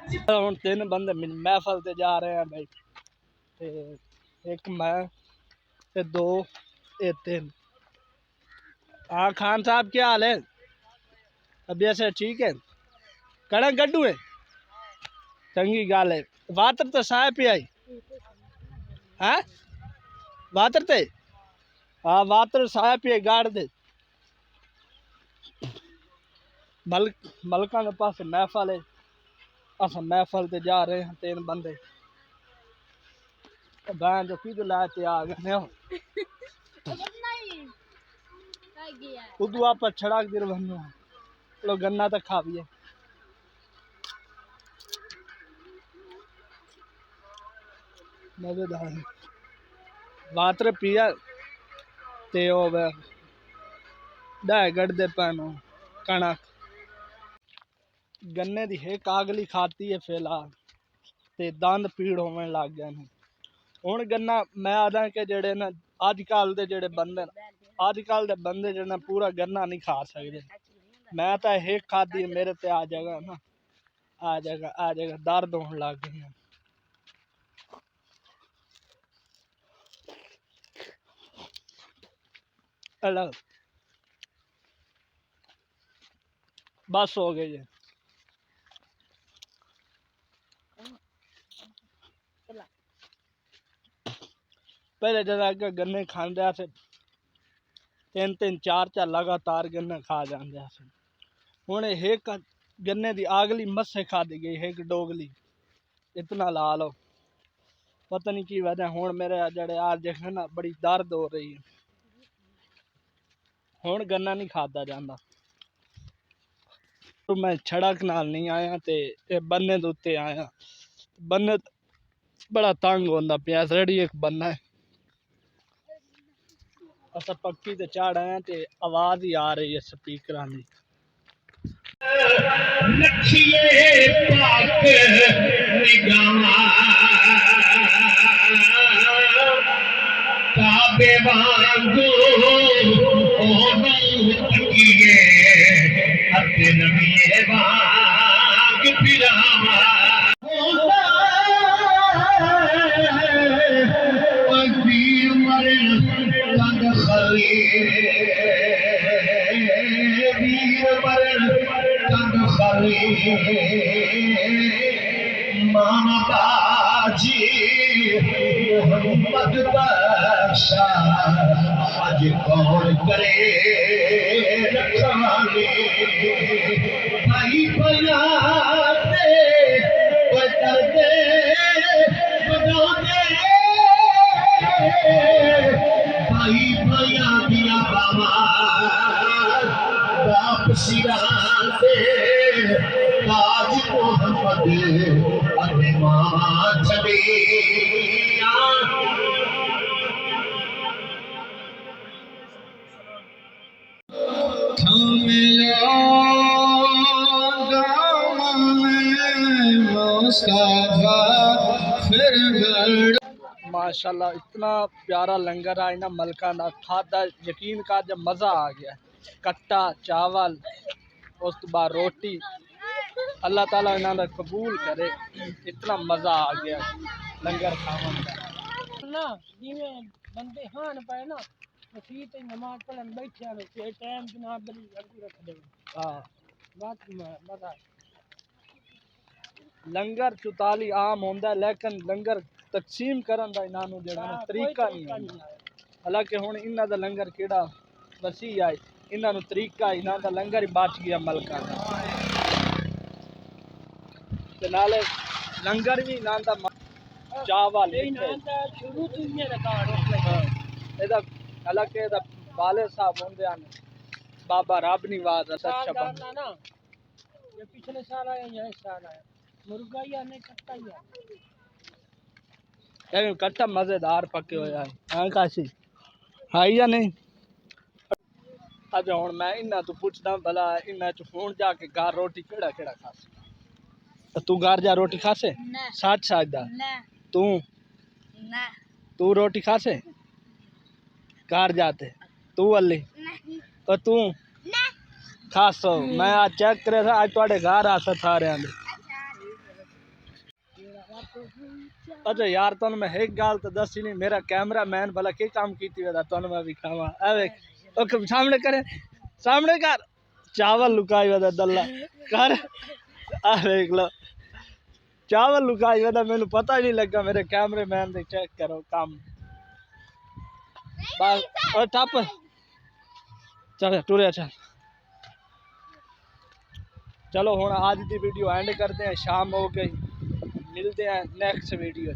ਹੁਣ तीन बंदे महफल ते जा रहे हैं भाई, ते एक मैं ते दो ये तीन। हाँ खान साहब क्या हाल है? अभी ऐसे ठीक है? कड़क गड्डू है, चंगी गाल है। वातर तो साय पे आई है, वातर ते हाँ वातर साय पे गाड़ दे। मलका के पास महफल है, अस महफल ते जा रहे हैं तीन बंदे। बहन जो की लाते आ गए उदू आप छड़ाक दिर बनो लो गन्ना तक खा भी है। मजेदार वाटर पिया ते डाय गढ़दे पैनो कणक गन्ने दी है कागली खाती है फिलहाल ते दंद पीड़ होने लग गए हैं। हुण गन्ना मैं आदा के जेड़े ना अजकल दे जेड़े बंदे अजकल दे बंदे जेड़े पूरा गन्ना नहीं खा सकते। मैं तो एक खादी मेरे ते आ जाएगा ना, आ जाएगा दर्द होने लग गए हैं। अलग बस हो गई है। पहले जब गन्ने खाते थे तीन तीन चार चार लगातार गन्ने खा जाते थे। हुण एक गन्ने की आगली मस्से खादी गई एक डोगली इतना ला लो पता नहीं की वजह। हुण मेरे जड़े आज देखे ना बड़ी दर्द हो रही है। हुण गन्ना नहीं खाता जाता। तो मैं छड़क नाल नहीं आया ते बन्ने दे उत्ते आया। बन्ने बड़ा तंग होंदा पिया रेडी एक बन्ना है। अस पक्की ते चढ़ आए ते आवाज ही आ रही है स्पीकर की। काबे वांगू तकिए अते नबी वांग पिरावा पीर मरे तंग खली वीर मरे तंग खली मामा बाजी मोहम्मद बादशाह आज कौन करे रखाने भाई बनाते बदलते बदलते भाई भैया दिया बाबा बाप सिराते आज मोहम्मद अरे मामा छबे माशाल्लाह इतना प्यारा लंगर है ना मलका ना खादा यकीन का जब मज़ा आ गया। कट्टा चावल उस तो बाद रोटी अल्लाह ताला इन्होंने कबूल करे। इतना मज़ा आ गया लंगर खावन का ना जिवें बंदे हान पाए ना मसीत नमाज पढ़न बैठे ते टाइम जनाब बड़ी अगू रख दे। हां बात मज़ा लंगर 44 आम होंदा लेकिन लंगर तकसीम करन दा इन्होंने जेड़ा तरीका नहीं है। हालांकि हुण इन्हां दा लंगर केड़ा वसी है इन्होंने तरीका इन्हां दा लंगर ही बच गया मलका दा ते नाले लंगर भी इन्हां दा चावल शुरू तो ही रिकॉर्ड एदा हालांकि एदा वाले साहब होंदे हैं बाबा रब निवाज अच्छा बंदा ना ये पिछले साल आया या इस साल आया मुर्गा या नहीं कट्टा ही है कट्टा मजेदार पके होया है। हां काशी हाई या नहीं अच्छा हुण मैं इन्हां तो पूछदा भला इन्हां च हुण जाके घर रोटी केड़ा केड़ा खास तू घर जा रोटी खासे साथ सादा तू ना तू रोटी खासे घर जाते तू अली और तू खासो मैं आज चेक करे था आज थोड़े घर आ सारे अच्छा यार तुम मैं एक गाल तो दस ही नहीं मेरा कैमरा मैन भला के काम कीती वेदा तुम मैं भी खावा ए सामने करे सामने कर चावल लुकाई वेदा दल्ला कर आ देख लो चावल लुकाई वेदा मैंने पता ही नहीं लगा मेरे कैमरे मैन ने चेक करो काम बस और टप चल टुरे चल चलो हुण आज की वीडियो एंड करते हैं शाम हो गई मिलते हैं नेक्स्ट वीडियो